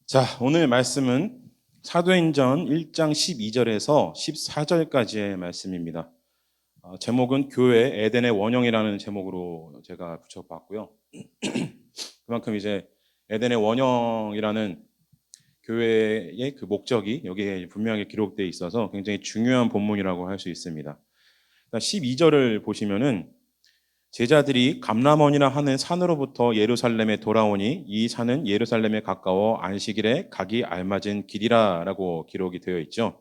자, 오늘 말씀은 사도행전 1장 12절에서 14절까지의 말씀입니다. 제목은 교회 에덴의 원형이라는 제목으로 제가 붙여봤고요. 그만큼 이제 에덴의 원형이라는 교회의 그 목적이 여기에 분명히 기록되어 있어서 굉장히 중요한 본문이라고 할 수 있습니다. 12절을 보시면은 제자들이 감람원이라 하는 산으로부터 예루살렘에 돌아오니 이 산은 예루살렘에 가까워 안식일에 가기 알맞은 길이라라고 기록이 되어 있죠.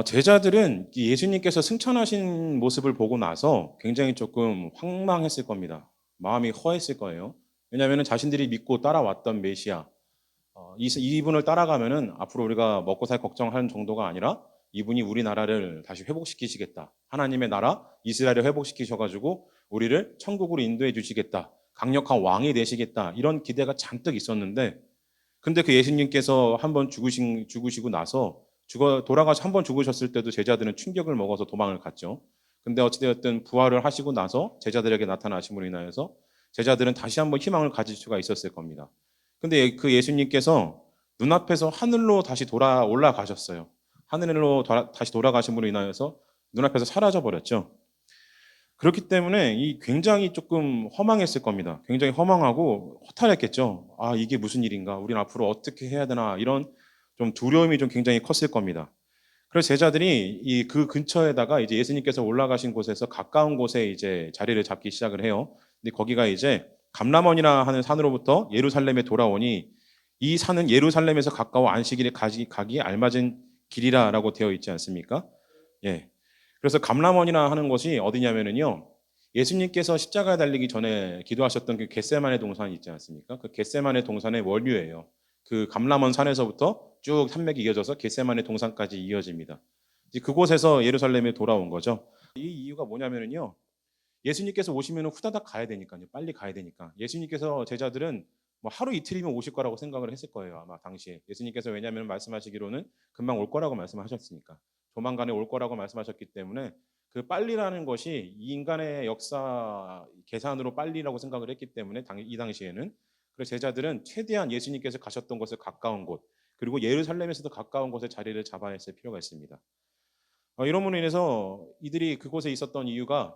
제자들은 예수님께서 승천하신 모습을 보고 나서 굉장히 조금 황망했을 겁니다. 마음이 허했을 거예요. 왜냐하면 자신들이 믿고 따라왔던 메시아, 이분을 따라가면은 앞으로 우리가 먹고 살 걱정하는 정도가 아니라 이분이 우리나라를 다시 회복시키시겠다. 하나님의 나라 이스라엘을 회복시키셔가지고 우리를 천국으로 인도해 주시겠다. 강력한 왕이 되시겠다. 이런 기대가 잔뜩 있었는데, 근데 그 예수님께서 한번 죽으시고 나서 돌아가서 한번 죽으셨을 때도 제자들은 충격을 먹어서 도망을 갔죠. 근데 어찌되었든 부활을 하시고 나서 제자들에게 나타나심으로 인하여서 제자들은 다시 한번 희망을 가질 수가 있었을 겁니다. 근데 그 예수님께서 눈앞에서 하늘로 다시 올라가셨어요. 하늘로 다시 돌아가심으로 인하여서 눈앞에서 사라져 버렸죠. 그렇기 때문에 이 굉장히 조금 허망했을 겁니다. 굉장히 허망하고 허탈했겠죠. 아, 이게 무슨 일인가? 우리는 앞으로 어떻게 해야 되나? 이런 좀 두려움이 좀 굉장히 컸을 겁니다. 그래서 제자들이 이 그 근처에다가 이제 예수님께서 올라가신 곳에서 가까운 곳에 이제 자리를 잡기 시작을 해요. 근데 거기가 이제 감람원이라 하는 산으로부터 예루살렘에 돌아오니 이 산은 예루살렘에서 가까워 안식일에 가기 알맞은 길이라라고 되어 있지 않습니까? 예. 그래서 감람원이라 하는 곳이 어디냐면은요. 예수님께서 십자가에 달리기 전에 기도하셨던 그 겟세마네 동산 있지 않습니까? 그 겟세마네 동산의 원류예요. 그 감람원 산에서부터 쭉 산맥이 이어져서 겟세마네 동산까지 이어집니다. 이제 그곳에서 예루살렘에 돌아온 거죠. 이 이유가 뭐냐면은요. 예수님께서 오시면 후다닥 가야 되니까요. 빨리 가야 되니까. 예수님께서 제자들은 뭐 하루 이틀이면 오실 거라고 생각을 했을 거예요. 아마 당시에. 예수님께서 왜냐하면 말씀하시기로는 금방 올 거라고 말씀하셨으니까. 조만간에 올 거라고 말씀하셨기 때문에 그 빨리라는 것이 이 인간의 역사 계산으로 빨리라고 생각을 했기 때문에 이 당시에는 그래서 제자들은 최대한 예수님께서 가셨던 곳에 가까운 곳 그리고 예루살렘에서도 가까운 곳에 자리를 잡아야 했을 필요가 있습니다. 이런으로 인해서 이들이 그곳에 있었던 이유가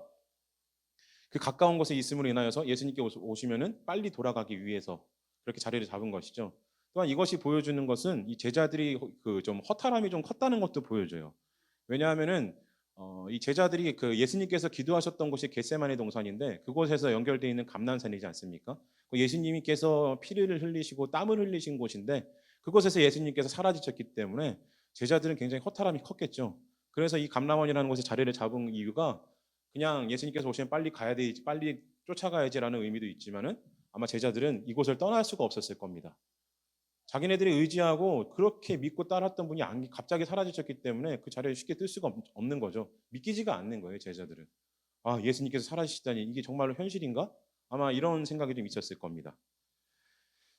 그 가까운 곳에 있음으로 인하여서 예수님께 오시면은 빨리 돌아가기 위해서 그렇게 자리를 잡은 것이죠. 또한 이것이 보여주는 것은 이 제자들이 그 좀 허탈함이 좀 컸다는 것도 보여줘요. 왜냐하면은 이 제자들이 그 예수님께서 기도하셨던 곳이 겟세마네 동산인데 그곳에서 연결되어 있는 감난산이지 않습니까? 그 예수님께서 피를 흘리시고 땀을 흘리신 곳인데 그곳에서 예수님께서 사라지셨기 때문에 제자들은 굉장히 허탈함이 컸겠죠. 그래서 이 감람원이라는 곳에 자리를 잡은 이유가 그냥 예수님께서 오시면 빨리 가야 되지, 빨리 쫓아가야지라는 의미도 있지만은 아마 제자들은 이곳을 떠날 수가 없었을 겁니다. 자기네들이 의지하고 그렇게 믿고 따랐던 분이 갑자기 사라지셨기 때문에 그 자리에 쉽게 뜰 수가 없는 거죠. 믿기지가 않는 거예요, 제자들은. 아, 예수님께서 사라지시다니 이게 정말로 현실인가? 아마 이런 생각이 좀 있었을 겁니다.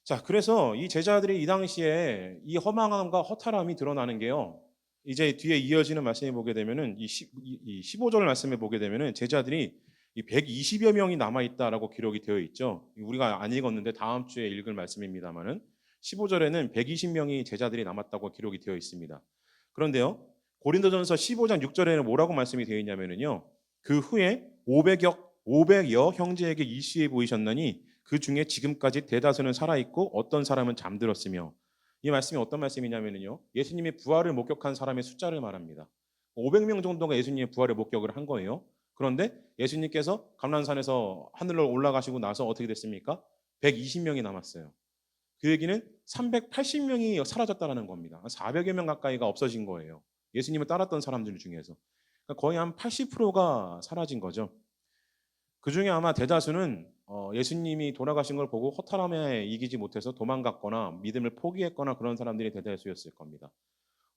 자, 그래서 이 제자들이 이 당시에 이 허망함과 허탈함이 드러나는 게요. 이제 뒤에 이어지는 말씀에 보게 되면은 이 15절 말씀에 보게 되면은 제자들이 이 120여 명이 남아 있다라고 기록이 되어 있죠. 우리가 안 읽었는데 다음 주에 읽을 말씀입니다만은 15절에는 120명이 제자들이 남았다고 기록이 되어 있습니다. 그런데요. 고린도전서 15장 6절에는 뭐라고 말씀이 되어 있냐면은요. 그 후에 500여 형제에게 일시에 보이셨나니 그 중에 지금까지 대다수는 살아있고 어떤 사람은 잠들었으며 이 말씀이 어떤 말씀이냐면요. 예수님의 부활을 목격한 사람의 숫자를 말합니다. 500명 정도가 예수님의 부활을 목격을 한 거예요. 그런데 예수님께서 감람산에서 하늘로 올라가시고 나서 어떻게 됐습니까? 120명이 남았어요. 그 얘기는 380명이 사라졌다는 겁니다. 400여 명 가까이가 없어진 거예요. 예수님을 따랐던 사람들 중에서. 그러니까 거의 한 80%가 사라진 거죠. 그 중에 아마 대다수는 예수님이 돌아가신 걸 보고 허탈함에 이기지 못해서 도망갔거나 믿음을 포기했거나 그런 사람들이 대다수였을 겁니다.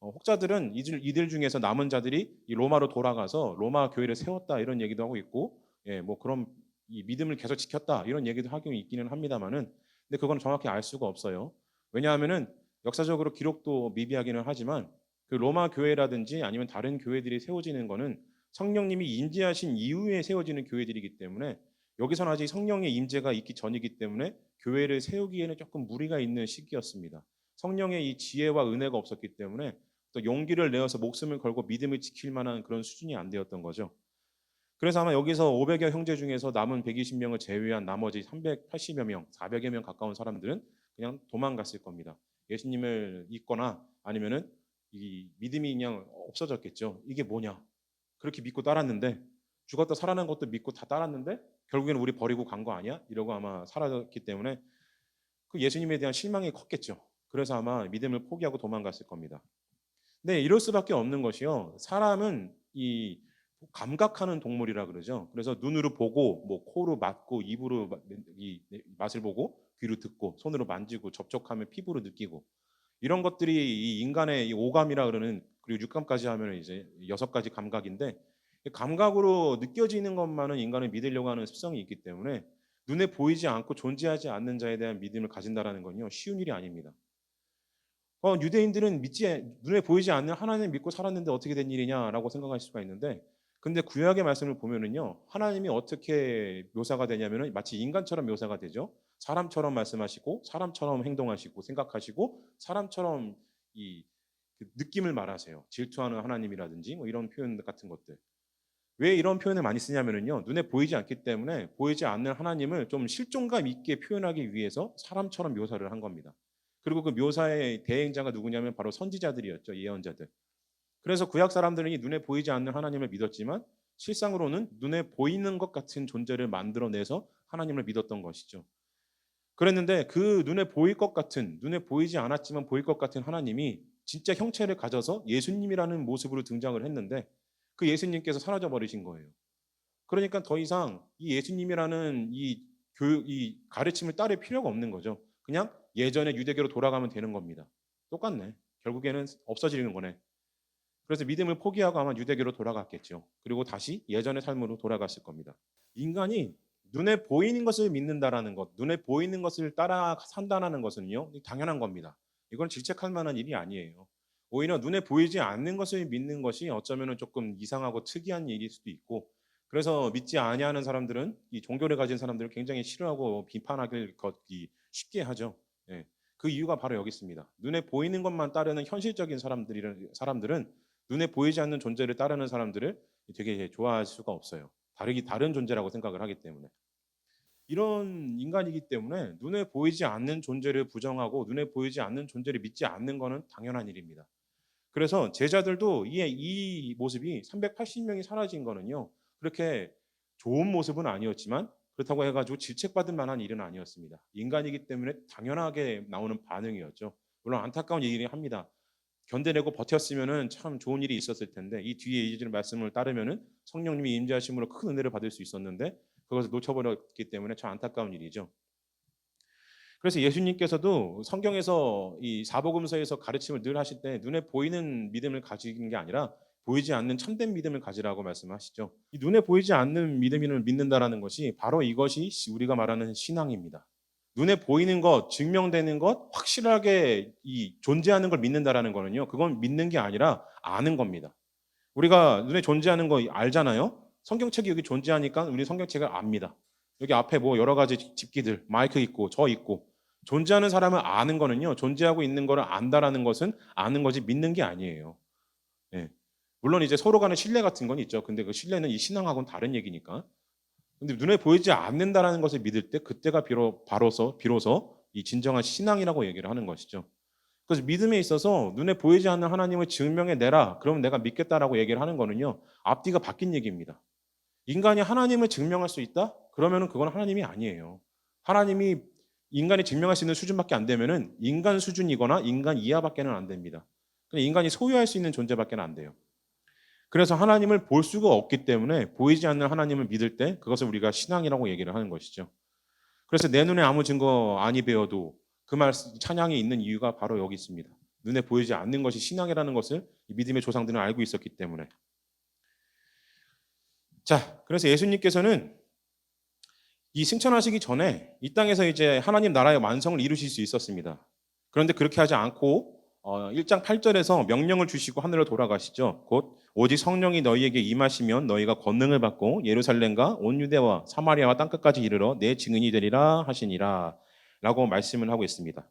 혹자들은 이들 중에서 남은 자들이 이 로마로 돌아가서 로마 교회를 세웠다 이런 얘기도 하고 있고, 예, 뭐 그런 이 믿음을 계속 지켰다 이런 얘기도 하고 있기는 합니다만은, 근데 그건 정확히 알 수가 없어요. 왜냐하면은 역사적으로 기록도 미비하기는 하지만 그 로마 교회라든지 아니면 다른 교회들이 세워지는 거는 성령님이 인지하신 이후에 세워지는 교회들이기 때문에 여기서는 아직 성령의 임재가 있기 전이기 때문에 교회를 세우기에는 조금 무리가 있는 시기였습니다. 성령의 이 지혜와 은혜가 없었기 때문에 또 용기를 내어서 목숨을 걸고 믿음을 지킬 만한 그런 수준이 안 되었던 거죠. 그래서 아마 여기서 500여 형제 중에서 남은 120명을 제외한 나머지 380여 명, 400여 명 가까운 사람들은 그냥 도망갔을 겁니다. 예수님을 믿거나 아니면은 이 믿음이 그냥 없어졌겠죠. 이게 뭐냐? 그렇게 믿고 따랐는데 죽었다 살아난 것도 믿고 다 따랐는데 결국에는 우리 버리고 간 거 아니야? 이러고 아마 사라졌기 때문에 그 예수님에 대한 실망이 컸겠죠. 그래서 아마 믿음을 포기하고 도망갔을 겁니다. 네, 이럴 수밖에 없는 것이요. 사람은 이 감각하는 동물이라 그러죠. 그래서 눈으로 보고, 뭐 코로 맡고, 입으로 이 맛을 보고, 귀로 듣고, 손으로 만지고, 접촉하면 피부로 느끼고 이런 것들이 이 인간의 이 오감이라 그러는 그리고 육감까지 하면 이제 6가지 감각인데 감각으로 느껴지는 것만은 인간을 믿으려고 하는 습성이 있기 때문에 눈에 보이지 않고 존재하지 않는 자에 대한 믿음을 가진다라는 건요 쉬운 일이 아닙니다. 유대인들은 눈에 보이지 않는 하나님을 믿고 살았는데 어떻게 된 일이냐라고 생각할 수가 있는데 근데 구약의 말씀을 보면은요 하나님이 어떻게 묘사가 되냐면은 마치 인간처럼 묘사가 되죠. 사람처럼 말씀하시고 사람처럼 행동하시고 생각하시고 사람처럼 그 느낌을 말하세요. 질투하는 하나님이라든지 뭐 이런 표현 같은 것들. 왜 이런 표현을 많이 쓰냐면은요 눈에 보이지 않기 때문에 보이지 않는 하나님을 좀 실존감 있게 표현하기 위해서 사람처럼 묘사를 한 겁니다. 그리고 그 묘사의 대행자가 누구냐면 바로 선지자들이었죠. 예언자들. 그래서 구약 사람들은 이 눈에 보이지 않는 하나님을 믿었지만 실상으로는 눈에 보이는 것 같은 존재를 만들어내서 하나님을 믿었던 것이죠. 그랬는데 그 눈에 보일 것 같은 눈에 보이지 않았지만 보일 것 같은 하나님이 진짜 형체를 가져서 예수님이라는 모습으로 등장을 했는데 그 예수님께서 사라져 버리신 거예요. 그러니까 더 이상 이 예수님이라는 이 가르침을 따를 필요가 없는 거죠. 그냥 예전의 유대교로 돌아가면 되는 겁니다. 똑같네. 결국에는 없어지는 거네. 그래서 믿음을 포기하고 아마 유대교로 돌아갔겠죠. 그리고 다시 예전의 삶으로 돌아갔을 겁니다. 인간이 눈에 보이는 것을 믿는다라는 것, 눈에 보이는 것을 따라 산다는 것은요, 당연한 겁니다. 이건 질책할 만한 일이 아니에요. 오히려 눈에 보이지 않는 것을 믿는 것이 어쩌면 조금 이상하고 특이한 일일 수도 있고, 그래서 믿지 아니하는 사람들은 이 종교를 가진 사람들을 굉장히 싫어하고 비판하기 쉽게 하죠. 예. 그 이유가 바로 여기 있습니다. 눈에 보이는 것만 따르는 현실적인 사람들은 눈에 보이지 않는 존재를 따르는 사람들을 되게 좋아할 수가 없어요. 다른 존재라고 생각을 하기 때문에. 이런 인간이기 때문에 눈에 보이지 않는 존재를 부정하고 눈에 보이지 않는 존재를 믿지 않는 것은 당연한 일입니다. 그래서 제자들도 이 모습이 380명이 사라진 거는요. 그렇게 좋은 모습은 아니었지만 그렇다고 해가지고 질책받을 만한 일은 아니었습니다. 인간이기 때문에 당연하게 나오는 반응이었죠. 물론 안타까운 얘기를 합니다. 견뎌내고 버텼으면은 참 좋은 일이 있었을 텐데 이 뒤에 이어지는 말씀을 따르면은 성령님이 임재하심으로 큰 은혜를 받을 수 있었는데 그것을 놓쳐버렸기 때문에 참 안타까운 일이죠. 그래서 예수님께서도 성경에서 이 사복음서에서 가르침을 늘 하실 때 눈에 보이는 믿음을 가지는 게 아니라 보이지 않는 참된 믿음을 가지라고 말씀하시죠. 이 눈에 보이지 않는 믿음을 믿는다라는 것이 바로 이것이 우리가 말하는 신앙입니다. 눈에 보이는 것, 증명되는 것, 확실하게 이 존재하는 걸 믿는다라는 거는요. 그건 믿는 게 아니라 아는 겁니다. 우리가 눈에 존재하는 거 알잖아요. 성경책이 여기 존재하니까 우리 성경책을 압니다. 여기 앞에 뭐 여러 가지 집기들, 마이크 있고 저 있고 존재하는 사람을 아는 거는요. 존재하고 있는 거를 안다라는 것은 아는 거지 믿는 게 아니에요. 예. 물론 이제 서로 간의 신뢰 같은 건 있죠. 근데 그 신뢰는 이 신앙하고는 다른 얘기니까. 근데 눈에 보이지 않는다라는 것을 믿을 때 그때가 비로소 이 진정한 신앙이라고 얘기를 하는 것이죠. 그래서 믿음에 있어서 눈에 보이지 않는 하나님을 증명해 내라. 그러면 내가 믿겠다라고 얘기를 하는 거는요. 앞뒤가 바뀐 얘기입니다. 인간이 하나님을 증명할 수 있다? 그러면은 그건 하나님이 아니에요. 하나님이 인간이 증명할 수 있는 수준밖에 안 되면은 인간 수준이거나 인간 이하밖에는 안 됩니다. 그냥 인간이 소유할 수 있는 존재밖에 안 돼요. 그래서 하나님을 볼 수가 없기 때문에 보이지 않는 하나님을 믿을 때 그것을 우리가 신앙이라고 얘기를 하는 것이죠. 그래서 내 눈에 아무 증거 아니 배워도 그 말 찬양이 있는 이유가 바로 여기 있습니다. 눈에 보이지 않는 것이 신앙이라는 것을 믿음의 조상들은 알고 있었기 때문에. 자, 그래서 예수님께서는 이 승천하시기 전에 이 땅에서 이제 하나님 나라의 완성을 이루실 수 있었습니다. 그런데 그렇게 하지 않고 1장 8절에서 명령을 주시고 하늘로 돌아가시죠. 곧 오직 성령이 너희에게 임하시면 너희가 권능을 받고 예루살렘과 온 유대와 사마리아와 땅끝까지 이르러 내 증인이 되리라 하시니라 라고 말씀을 하고 있습니다.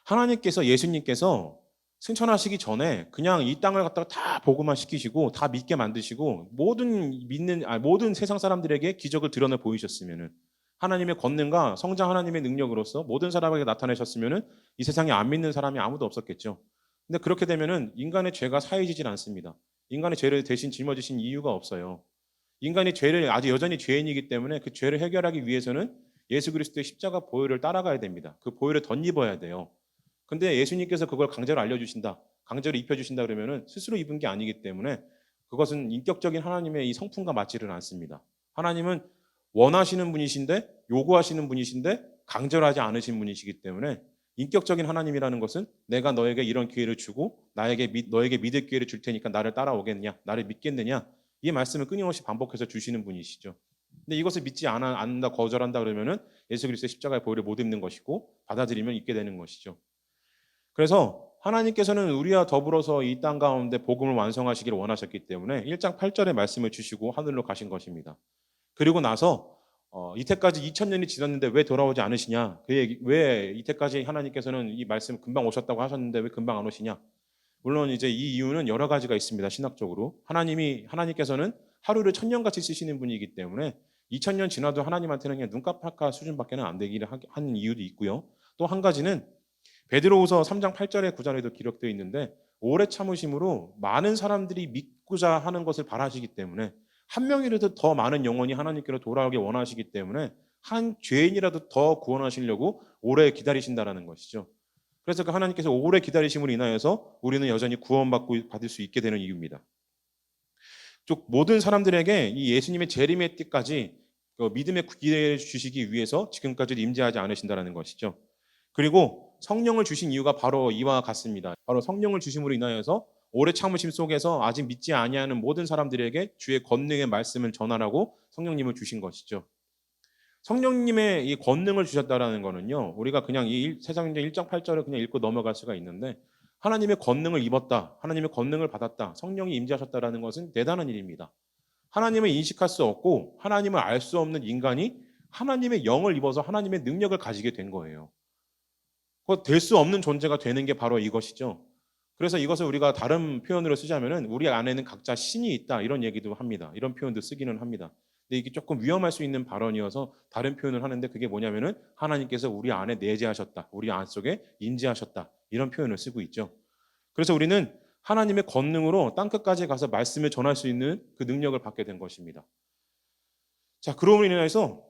하나님께서 예수님께서 승천하시기 전에 그냥 이 땅을 갖다가 다 복음화 시키시고 다 믿게 만드시고 모든 세상 사람들에게 기적을 드러내 보이셨으면은 하나님의 권능과 성장 하나님의 능력으로서 모든 사람에게 나타내셨으면은 이 세상에 안 믿는 사람이 아무도 없었겠죠. 근데 그렇게 되면은 인간의 죄가 사해지질 않습니다. 인간의 죄를 대신 짊어지신 이유가 없어요. 인간이 죄를 아직 여전히 죄인이기 때문에 그 죄를 해결하기 위해서는 예수 그리스도의 십자가 보혈을 따라가야 됩니다. 그 보혈을 덧입어야 돼요. 근데 예수님께서 그걸 강제로 알려주신다, 강제로 입혀주신다 그러면은 스스로 입은 게 아니기 때문에 그것은 인격적인 하나님의 이 성품과 맞지를 않습니다. 하나님은 원하시는 분이신데 요구하시는 분이신데 강제로 하지 않으신 분이시기 때문에 인격적인 하나님이라는 것은 내가 너에게 이런 기회를 주고 너에게 믿을 기회를 줄 테니까 나를 따라오겠느냐, 나를 믿겠느냐 이 말씀을 끊임없이 반복해서 주시는 분이시죠. 근데 이것을 믿지 않는다, 거절한다 그러면은 예수 그리스도의 십자가의 보혈을 못 입는 것이고 받아들이면 입게 되는 것이죠. 그래서 하나님께서는 우리와 더불어서 이 땅 가운데 복음을 완성하시기를 원하셨기 때문에 1장 8절의 말씀을 주시고 하늘로 가신 것입니다. 그리고 나서 이때까지 2000년이 지났는데 왜 돌아오지 않으시냐? 왜 이때까지 하나님께서는 이 말씀 금방 오셨다고 하셨는데 왜 금방 안 오시냐? 물론 이제 이 이유는 여러 가지가 있습니다. 신학적으로 하나님께서는 하루를 천년같이 쓰시는 분이기 때문에 2000년 지나도 하나님한테는 그냥 눈 깜빡할 수준밖에는 안 되기를 하는 이유도 있고요. 또 한 가지는 베드로후서 3장 8절에 9절에도 기록되어 있는데 오래 참으심으로 많은 사람들이 믿고자 하는 것을 바라시기 때문에 한 명이라도 더 많은 영혼이 하나님께로 돌아오길 원하시기 때문에 한 죄인이라도 더 구원하시려고 오래 기다리신다라는 것이죠. 그래서 그 하나님께서 오래 기다리심으로 인하여서 우리는 여전히 구원받고 받을 수 있게 되는 이유입니다. 모든 사람들에게 이 예수님의 재림의 때까지 믿음의 기회를 주시기 위해서 지금까지도 임재하지 않으신다라는 것이죠. 그리고 성령을 주신 이유가 바로 이와 같습니다. 바로 성령을 주심으로 인하여서 오래 참으심 속에서 아직 믿지 아니하는 모든 사람들에게 주의 권능의 말씀을 전하라고 성령님을 주신 것이죠. 성령님의 이 권능을 주셨다라는 거는요. 우리가 그냥 이 세상의 1장 8절을 그냥 읽고 넘어갈 수가 있는데 하나님의 권능을 입었다. 하나님의 권능을 받았다. 성령이 임재하셨다라는 것은 대단한 일입니다. 하나님을 인식할 수 없고 하나님을 알 수 없는 인간이 하나님의 영을 입어서 하나님의 능력을 가지게 된 거예요. 될 수 없는 존재가 되는 게 바로 이것이죠. 그래서 이것을 우리가 다른 표현으로 쓰자면은 우리 안에는 각자 신이 있다 이런 얘기도 합니다. 이런 표현도 쓰기는 합니다. 근데 이게 조금 위험할 수 있는 발언이어서 다른 표현을 하는데 그게 뭐냐면은 하나님께서 우리 안에 내재하셨다. 우리 안 속에 임재하셨다. 이런 표현을 쓰고 있죠. 그래서 우리는 하나님의 권능으로 땅끝까지 가서 말씀을 전할 수 있는 그 능력을 받게 된 것입니다. 자, 그러므로 인해서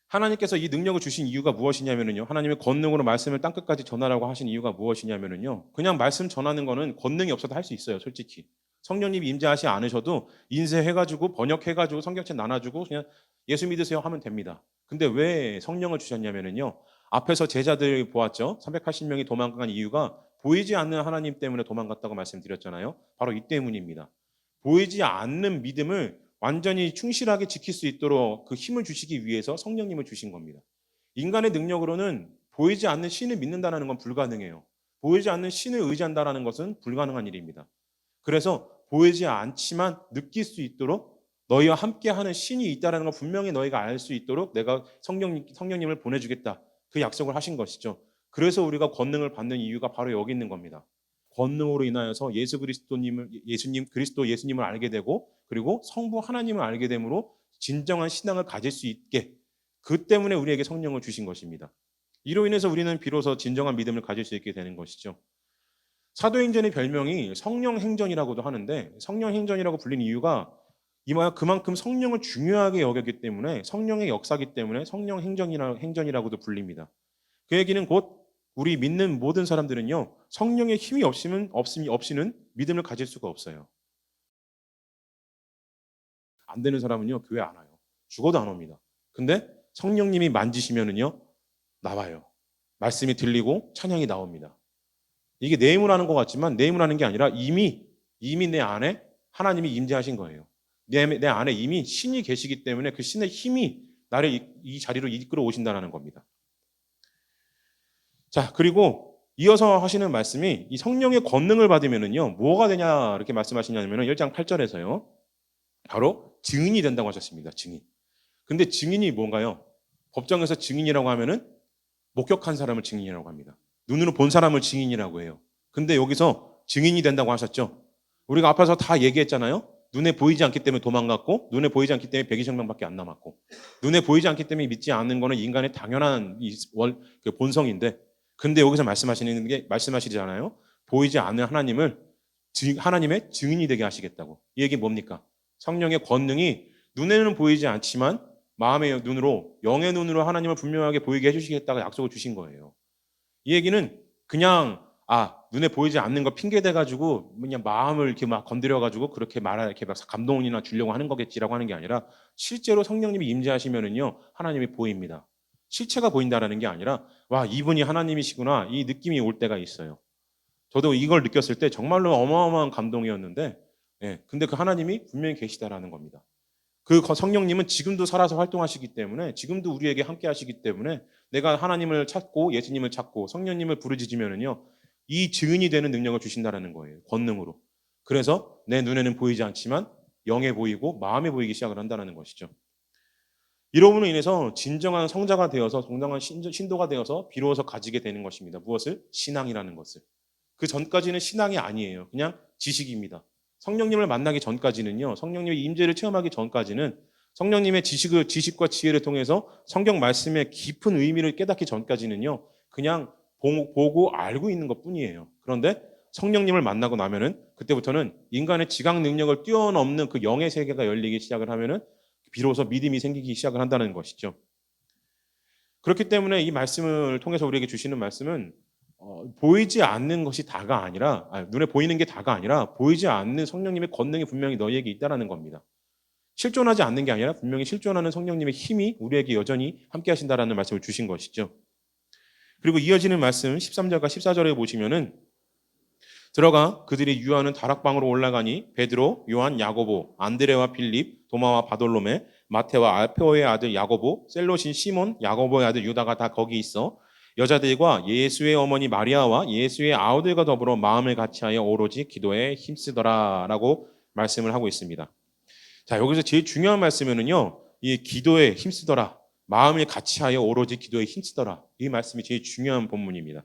하나님께서 이 능력을 주신 이유가 무엇이냐면요. 하나님의 권능으로 말씀을 땅끝까지 전하라고 하신 이유가 무엇이냐면요. 그냥 말씀 전하는 거는 권능이 없어도 할 수 있어요, 솔직히. 성령님이 임재하지 않으셔도 인쇄해가지고 번역해가지고 성경책 나눠주고 그냥 예수 믿으세요 하면 됩니다. 근데 왜 성령을 주셨냐면요. 앞에서 제자들 보았죠. 380명이 도망간 이유가 보이지 않는 하나님 때문에 도망갔다고 말씀드렸잖아요. 바로 이 때문입니다. 보이지 않는 믿음을 완전히 충실하게 지킬 수 있도록 그 힘을 주시기 위해서 성령님을 주신 겁니다. 인간의 능력으로는 보이지 않는 신을 믿는다는 건 불가능해요. 보이지 않는 신을 의지한다는 것은 불가능한 일입니다. 그래서 보이지 않지만 느낄 수 있도록 너희와 함께하는 신이 있다는 걸 분명히 너희가 알 수 있도록 내가 성령님을 보내주겠다. 그 약속을 하신 것이죠. 그래서 우리가 권능을 받는 이유가 바로 여기 있는 겁니다. 권능으로 인하여서 예수님을 알게 되고 그리고 성부 하나님을 알게 되므로 진정한 신앙을 가질 수 있게 그 때문에 우리에게 성령을 주신 것입니다. 이로 인해서 우리는 비로소 진정한 믿음을 가질 수 있게 되는 것이죠. 사도행전의 별명이 성령행전이라고도 하는데 성령행전이라고 불린 이유가 그만큼 성령을 중요하게 여겼기 때문에 성령의 역사기 때문에 성령행전이라고도 불립니다. 그 얘기는 곧 우리 믿는 모든 사람들은요 성령의 힘이 없이는 믿음을 가질 수가 없어요. 안 되는 사람은요 교회 안 와요. 죽어도 안 옵니다. 근데 성령님이 만지시면은요 나와요. 말씀이 들리고 찬양이 나옵니다. 이게 내임을 하는 것 같지만 내임을 하는 게 아니라 이미 내 안에 하나님이 임재하신 거예요. 내 안에 이미 신이 계시기 때문에 그 신의 힘이 나를 이 자리로 이끌어 오신다는 겁니다. 자, 그리고 이어서 하시는 말씀이 이 성령의 권능을 받으면은요, 뭐가 되냐 이렇게 말씀하시냐면은 1장 8절에서요. 바로 증인이 된다고 하셨습니다. 증인. 근데 증인이 뭔가요? 법정에서 증인이라고 하면은 목격한 사람을 증인이라고 합니다. 눈으로 본 사람을 증인이라고 해요. 근데 여기서 증인이 된다고 하셨죠? 우리가 앞에서 다 얘기했잖아요. 눈에 보이지 않기 때문에 도망갔고, 눈에 보이지 않기 때문에 120명밖에 안 남았고, 눈에 보이지 않기 때문에 믿지 않는 거는 인간의 당연한 그 본성인데, 근데 여기서 말씀하시잖아요. 보이지 않는 하나님을 하나님의 증인이 되게 하시겠다고. 이 얘기 뭡니까? 성령의 권능이 눈에는 보이지 않지만 마음의 눈으로, 영의 눈으로 하나님을 분명하게 보이게 해주시겠다고 약속을 주신 거예요. 이 얘기는 그냥 눈에 보이지 않는 거 핑계 대가지고 그냥 마음을 이렇게 막 건드려가지고 그렇게 이렇게 막 감동이나 주려고 하는 거겠지라고 하는 게 아니라 실제로 성령님이 임재하시면은요 하나님이 보입니다. 실체가 보인다라는 게 아니라 와 이분이 하나님이시구나 이 느낌이 올 때가 있어요. 저도 이걸 느꼈을 때 정말로 어마어마한 감동이었는데, 근데 그 하나님이 분명히 계시다라는 겁니다. 그 성령님은 지금도 살아서 활동하시기 때문에 지금도 우리에게 함께 하시기 때문에 내가 하나님을 찾고 예수님을 찾고 성령님을 부르짖으면은요 이 증인이 되는 능력을 주신다라는 거예요. 권능으로. 그래서 내 눈에는 보이지 않지만 영에 보이고 마음에 보이기 시작을 한다는 것이죠. 이러므로 인해서 진정한 성자가 되어서 정당한 신도가 되어서 비로소 가지게 되는 것입니다. 무엇을? 신앙이라는 것을. 그 전까지는 신앙이 아니에요. 그냥 지식입니다. 성령님을 만나기 전까지는요. 성령님의 임재를 체험하기 전까지는 성령님의 지식과 지혜를 통해서 성경 말씀의 깊은 의미를 깨닫기 전까지는요. 그냥 보고 알고 있는 것뿐이에요. 그런데 성령님을 만나고 나면은 그때부터는 인간의 지각 능력을 뛰어넘는 그 영의 세계가 열리기 시작을 하면은 비로소 믿음이 생기기 시작을 한다는 것이죠. 그렇기 때문에 이 말씀을 통해서 우리에게 주시는 말씀은 보이지 않는 것이 다가 아니라 눈에 보이는 게 다가 아니라 보이지 않는 성령님의 권능이 분명히 너희에게 있다라는 겁니다. 실존하지 않는 게 아니라 분명히 실존하는 성령님의 힘이 우리에게 여전히 함께 하신다라는 말씀을 주신 것이죠. 그리고 이어지는 말씀 13절과 14절에 보시면은 들어가 그들이 유하는 다락방으로 올라가니 베드로, 요한, 야고보, 안드레와 빌립, 도마와 바돌로메, 마테와 알페오의 아들 야고보, 셀롯인 시몬, 야고보의 아들 유다가 다 거기 있어 여자들과 예수의 어머니 마리아와 예수의 아우들과 더불어 마음을 같이하여 오로지 기도에 힘쓰더라라고 말씀을 하고 있습니다. 자, 여기서 제일 중요한 말씀은요. 이 기도에 힘쓰더라. 마음을 같이하여 오로지 기도에 힘쓰더라. 이 말씀이 제일 중요한 본문입니다.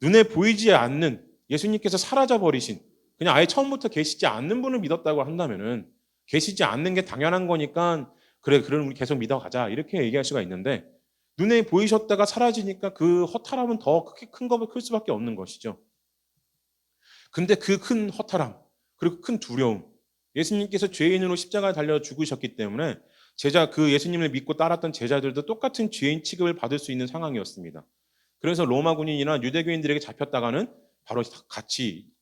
눈에 보이지 않는 예수님께서 사라져 버리신 그냥 아예 처음부터 계시지 않는 분을 믿었다고 한다면은 계시지 않는 게 당연한 거니까 그래 그럼 우리 계속 믿어가자 이렇게 얘기할 수가 있는데 눈에 보이셨다가 사라지니까 그 허탈함은 더 크게 클 수밖에 없는 것이죠. 근데 그 큰 허탈함 그리고 큰 두려움 예수님께서 죄인으로 십자가에 달려 죽으셨기 때문에 그 예수님을 믿고 따랐던 제자들도 똑같은 죄인 취급을 받을 수 있는 상황이었습니다. 그래서 로마 군인이나 유대교인들에게 잡혔다가는 바로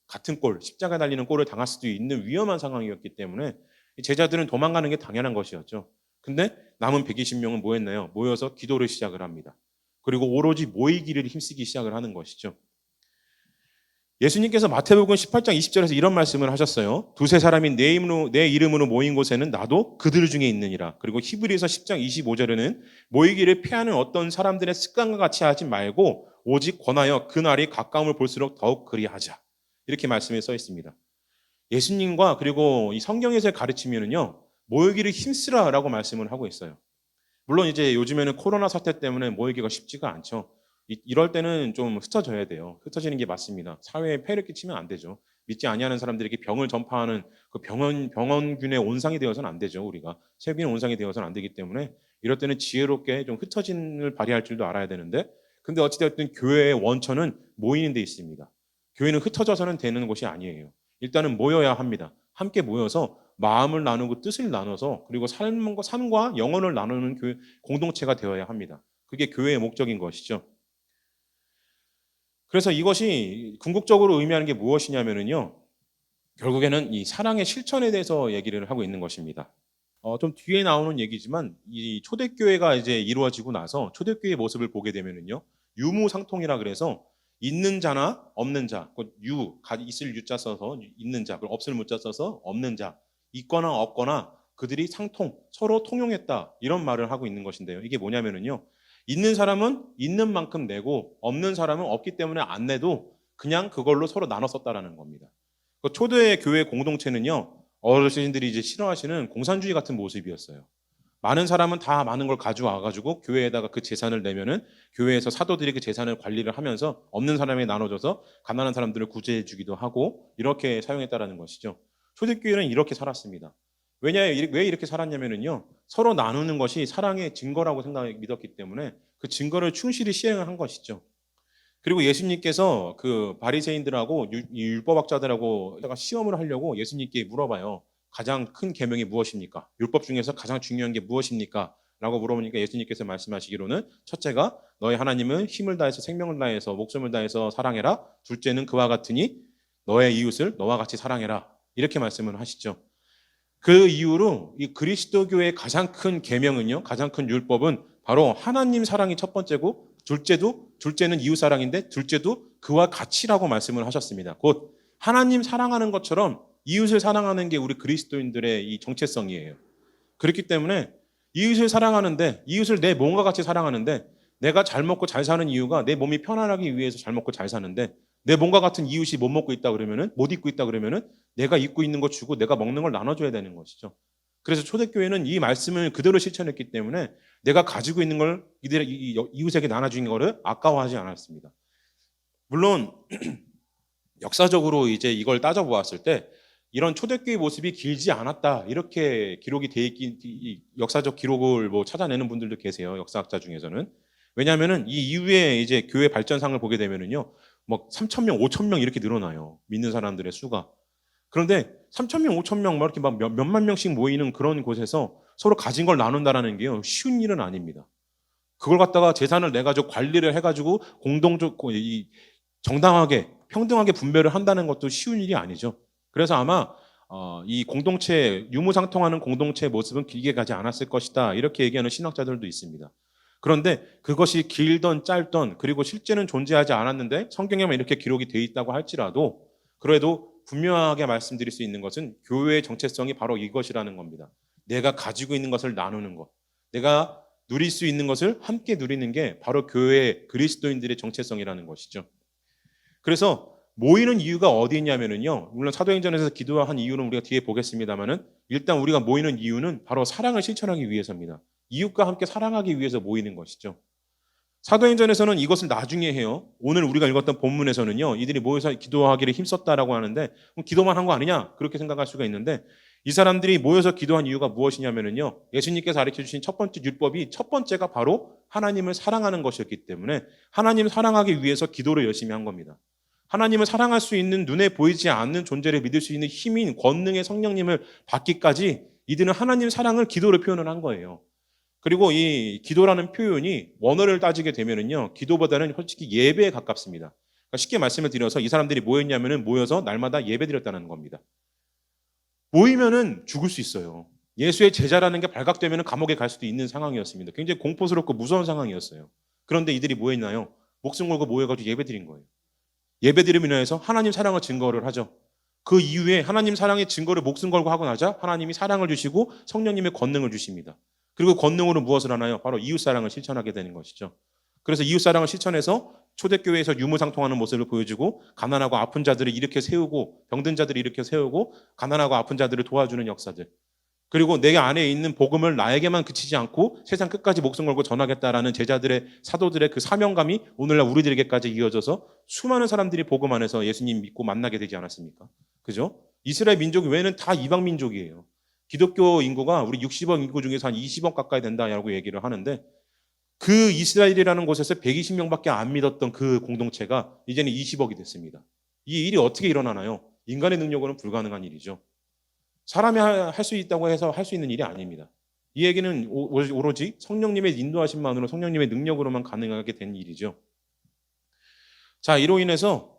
같은 십자가에 달리는 꼴을 당할 수도 있는 위험한 상황이었기 때문에 제자들은 도망가는 게 당연한 것이었죠. 근데 남은 120명은 뭐 했나요? 모여서 기도를 시작을 합니다. 그리고 오로지 모이기를 힘쓰기 시작을 하는 것이죠. 예수님께서 마태복음 18장 20절에서 이런 말씀을 하셨어요. 두세 사람이 내 이름으로 모인 곳에는 나도 그들 중에 있느니라. 그리고 히브리서 10장 25절에는 모이기를 피하는 어떤 사람들의 습관과 같이 하지 말고 오직 권하여 그날이 가까움을 볼수록 더욱 그리하자. 이렇게 말씀이 써 있습니다. 예수님과 그리고 이 성경에서의 가르치면은요. 모이기를 힘쓰라라고 말씀을 하고 있어요. 물론 이제 요즘에는 코로나 사태 때문에 모이기가 쉽지가 않죠. 이럴 때는 좀 흩어져야 돼요. 흩어지는 게 맞습니다. 사회에 폐를 끼치면 안 되죠. 믿지 아니하는 사람들에게 병을 전파하는 그 병원균의 온상이 되어서는 안 되죠. 우리가 세균의 온상이 되어서는 안 되기 때문에 이럴 때는 지혜롭게 좀 흩어짐을 발휘할 줄도 알아야 되는데 근데 어찌됐든 교회의 원천은 모이는 데 있습니다. 교회는 흩어져서는 되는 곳이 아니에요. 일단은 모여야 합니다. 함께 모여서 마음을 나누고 뜻을 나눠서 그리고 삶과 영혼을 나누는 공동체가 되어야 합니다. 그게 교회의 목적인 것이죠. 그래서 이것이 궁극적으로 의미하는 게 무엇이냐면요. 결국에는 이 사랑의 실천에 대해서 얘기를 하고 있는 것입니다. 좀 뒤에 나오는 얘기지만 이 초대교회가 이제 이루어지고 나서 초대교회의 모습을 보게 되면은요. 유무상통이라 그래서 있는 자나 없는 자, 있을 유자 써서 있는 자, 그리고 없을 무자 써서 없는 자, 있거나 없거나 그들이 서로 통용했다 이런 말을 하고 있는 것인데요. 이게 뭐냐면은요. 있는 사람은 있는 만큼 내고 없는 사람은 없기 때문에 안 내도 그냥 그걸로 서로 나눠 썼다라는 겁니다. 그 초대 교회 공동체는요, 어르신들이 이제 싫어하시는 공산주의 같은 모습이었어요. 많은 사람은 다 많은 걸 가져와가지고 교회에다가 그 재산을 내면은 교회에서 사도들이 그 재산을 관리를 하면서 없는 사람에게 나눠줘서 가난한 사람들을 구제해주기도 하고 이렇게 사용했다라는 것이죠. 초대교회는 이렇게 살았습니다. 왜 이렇게 살았냐면은요, 서로 나누는 것이 사랑의 증거라고 믿었기 때문에 그 증거를 충실히 시행을 한 것이죠. 그리고 예수님께서 그 바리새인들하고 율법학자들하고 시험을 하려고 예수님께 물어봐요. 가장 큰 계명이 무엇입니까? 율법 중에서 가장 중요한 게 무엇입니까? 라고 물어보니까 예수님께서 말씀하시기로는 첫째가 너희 하나님은 힘을 다해서 생명을 다해서 목숨을 다해서 사랑해라. 둘째는 그와 같으니 너의 이웃을 너와 같이 사랑해라. 이렇게 말씀을 하시죠. 그 이후로 이 그리스도교의 가장 큰 계명은요, 가장 큰 율법은 바로 하나님 사랑이 첫 번째고 둘째는 이웃 사랑인데 둘째도 그와 같이라고 말씀을 하셨습니다. 곧 하나님 사랑하는 것처럼 이웃을 사랑하는 게 우리 그리스도인들의 이 정체성이에요. 그렇기 때문에 이웃을 사랑하는데 이웃을 내 몸과 같이 사랑하는데 내가 잘 먹고 잘 사는 이유가 내 몸이 편안하기 위해서 잘 먹고 잘 사는데 내 몸과 같은 이웃이 못 먹고 있다 그러면은 못 입고 있다 그러면은 내가 입고 있는 거 주고 내가 먹는 걸 나눠줘야 되는 것이죠. 그래서 초대교회는 이 말씀을 그대로 실천했기 때문에 내가 가지고 있는 걸 이웃에게 나눠주는 거를 아까워하지 않았습니다. 물론 역사적으로 이제 이걸 따져보았을 때 이런 초대교회 모습이 길지 않았다 이렇게 기록이 돼 있긴 역사적 기록을 뭐 찾아내는 분들도 계세요. 역사학자 중에서는. 왜냐하면은 이 이후에 이제 교회 발전상을 보게 되면은요, 막 3천 명, 5천 명 이렇게 늘어나요. 믿는 사람들의 수가. 그런데 3천 명, 5천 명, 막 이렇게 막 몇만 명씩 모이는 그런 곳에서 서로 가진 걸 나눈다라는 게요, 쉬운 일은 아닙니다. 그걸 갖다가 재산을 내 가지고 관리를 해가지고 정당하게 평등하게 분배를 한다는 것도 쉬운 일이 아니죠. 그래서 아마 이 공동체 유무상통하는 공동체의 모습은 길게 가지 않았을 것이다 이렇게 얘기하는 신학자들도 있습니다. 그런데 그것이 길던 짧던 그리고 실제는 존재하지 않았는데 성경에만 이렇게 기록이 돼 있다고 할지라도 그래도 분명하게 말씀드릴 수 있는 것은 교회의 정체성이 바로 이것이라는 겁니다. 내가 가지고 있는 것을 나누는 것, 내가 누릴 수 있는 것을 함께 누리는 게 바로 교회 그리스도인들의 정체성이라는 것이죠. 그래서 모이는 이유가 어디 있냐면은요. 물론 사도행전에서 기도한 이유는 우리가 뒤에 보겠습니다만은 일단 우리가 모이는 이유는 바로 사랑을 실천하기 위해서입니다. 이웃과 함께 사랑하기 위해서 모이는 것이죠. 사도행전에서는 이것을 나중에 해요. 오늘 우리가 읽었던 본문에서는요. 이들이 모여서 기도하기를 힘썼다라고 하는데 기도만 한 거 아니냐? 그렇게 생각할 수가 있는데 이 사람들이 모여서 기도한 이유가 무엇이냐면은요. 예수님께서 가르쳐 주신 첫 번째 율법이 첫 번째가 바로 하나님을 사랑하는 것이었기 때문에 하나님을 사랑하기 위해서 기도를 열심히 한 겁니다. 하나님을 사랑할 수 있는 눈에 보이지 않는 존재를 믿을 수 있는 힘인 권능의 성령님을 받기까지 이들은 하나님 사랑을 기도로 표현을 한 거예요. 그리고 이 기도라는 표현이 원어를 따지게 되면은요, 기도보다는 솔직히 예배에 가깝습니다. 그러니까 쉽게 말씀을 드려서 이 사람들이 모였냐면은 모여서 날마다 예배 드렸다는 겁니다. 모이면은 죽을 수 있어요. 예수의 제자라는 게 발각되면은 감옥에 갈 수도 있는 상황이었습니다. 굉장히 공포스럽고 무서운 상황이었어요. 그런데 이들이 뭐 했나요? 목숨 걸고 모여가지고 예배 드린 거예요. 예배 드림으로 인해서 하나님 사랑을 증거를 하죠. 그 이후에 하나님 사랑의 증거를 목숨 걸고 하고 나자 하나님이 사랑을 주시고 성령님의 권능을 주십니다. 그리고 권능으로 무엇을 하나요? 바로 이웃사랑을 실천하게 되는 것이죠. 그래서 이웃사랑을 실천해서 초대교회에서 유무상통하는 모습을 보여주고 가난하고 아픈 자들을 일으켜 세우고 병든 자들을 일으켜 세우고 가난하고 아픈 자들을 도와주는 역사들. 그리고 내 안에 있는 복음을 나에게만 그치지 않고 세상 끝까지 목숨 걸고 전하겠다라는 제자들의 사도들의 그 사명감이 오늘날 우리들에게까지 이어져서 수많은 사람들이 복음 안에서 예수님 믿고 만나게 되지 않았습니까? 그죠? 이스라엘 민족 외에는 다 이방 민족이에요. 기독교 인구가 우리 60억 인구 중에서 한 20억 가까이 된다라고 얘기를 하는데 그 이스라엘이라는 곳에서 120명밖에 안 믿었던 그 공동체가 이제는 20억이 됐습니다. 이 일이 어떻게 일어나나요? 인간의 능력으로는 불가능한 일이죠. 사람이 할 수 있다고 해서 할 수 있는 일이 아닙니다. 이 얘기는 오로지 성령님의 인도하심만으로 성령님의 능력으로만 가능하게 된 일이죠. 자, 이로 인해서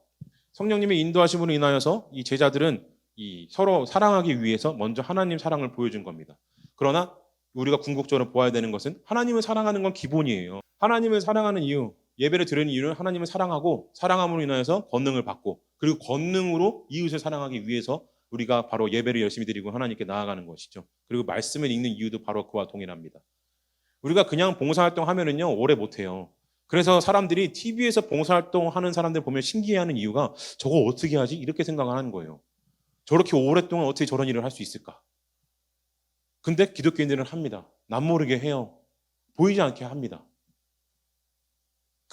성령님의 인도하심으로 인하여서 이 제자들은 이 서로 사랑하기 위해서 먼저 하나님 사랑을 보여준 겁니다. 그러나 우리가 궁극적으로 보아야 되는 것은 하나님을 사랑하는 건 기본이에요. 하나님을 사랑하는 이유, 예배를 드리는 이유는 하나님을 사랑하고 사랑함으로 인하여서 권능을 받고 그리고 권능으로 이웃을 사랑하기 위해서 우리가 바로 예배를 열심히 드리고 하나님께 나아가는 것이죠. 그리고 말씀을 읽는 이유도 바로 그와 동일합니다. 우리가 그냥 봉사활동 하면은요, 오래 못해요. 그래서 사람들이 TV에서 봉사활동 하는 사람들 보면 신기해하는 이유가 저거 어떻게 하지? 이렇게 생각을 하는 거예요. 저렇게 오랫동안 어떻게 저런 일을 할 수 있을까? 근데 기독교인들은 합니다. 남모르게 해요. 보이지 않게 합니다.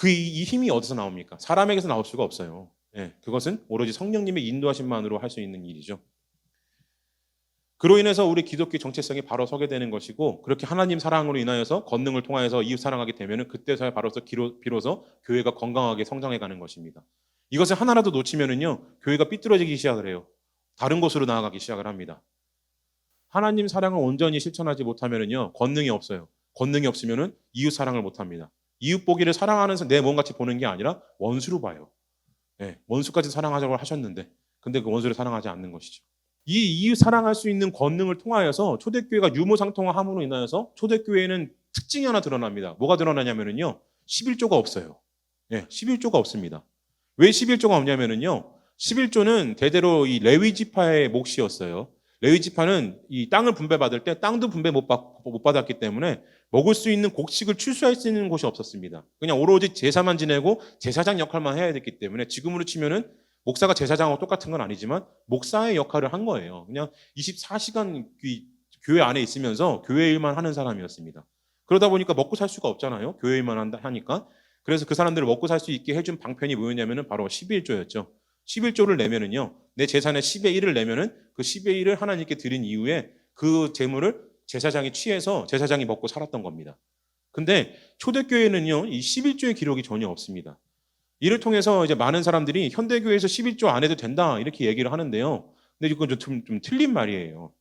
이 힘이 어디서 나옵니까? 사람에게서 나올 수가 없어요. 예, 그것은 오로지 성령님의 인도하심만으로 할 수 있는 일이죠. 그로 인해서 우리 기독교 정체성이 바로 서게 되는 것이고, 그렇게 하나님 사랑으로 인하여서 권능을 통하여서 이웃 사랑하게 되면 그때서야 비로소 교회가 건강하게 성장해 가는 것입니다. 이것을 하나라도 놓치면은요, 교회가 삐뚤어지기 시작을 해요. 다른 곳으로 나아가기 시작을 합니다. 하나님 사랑을 온전히 실천하지 못하면은요, 권능이 없어요. 권능이 없으면은 이웃 사랑을 못 합니다. 이웃 보기를 사랑하는 내 몸같이 보는 게 아니라 원수로 봐요. 예, 원수까지 사랑하자고 하셨는데, 근데 그 원수를 사랑하지 않는 것이죠. 이 이웃 사랑할 수 있는 권능을 통하여서 초대교회가 유무상통함으로 인하여서 초대교회에는 특징이 하나 드러납니다. 뭐가 드러나냐면요, 11조가 없어요. 예, 11조가 없습니다. 왜 11조가 없냐면요, 11조는 대대로 이 레위 지파의 몫이었어요. 레위 지파는 이 땅을 분배받을 때 땅도 분배 못 받았기 때문에 먹을 수 있는 곡식을 출수할 수 있는 곳이 없었습니다. 그냥 오로지 제사만 지내고 제사장 역할만 해야 됐기 때문에, 지금으로 치면은 목사가 제사장하고 똑같은 건 아니지만 목사의 역할을 한 거예요. 그냥 24시간 교회 안에 있으면서 교회 일만 하는 사람이었습니다. 그러다 보니까 먹고 살 수가 없잖아요. 교회 일만 하니까. 그래서 그 사람들을 먹고 살 수 있게 해준 방편이 뭐였냐면은 바로 11조였죠. 11조를 내면은요, 내 재산의 10의 1을 내면은 그 10의 1을 하나님께 드린 이후에 그 재물을 제사장이 취해서 제사장이 먹고 살았던 겁니다. 근데 초대교회는요, 이 11조의 기록이 전혀 없습니다. 이를 통해서 이제 많은 사람들이 현대교회에서 11조 안 해도 된다 이렇게 얘기를 하는데요. 근데 이건 좀 틀린 말이에요.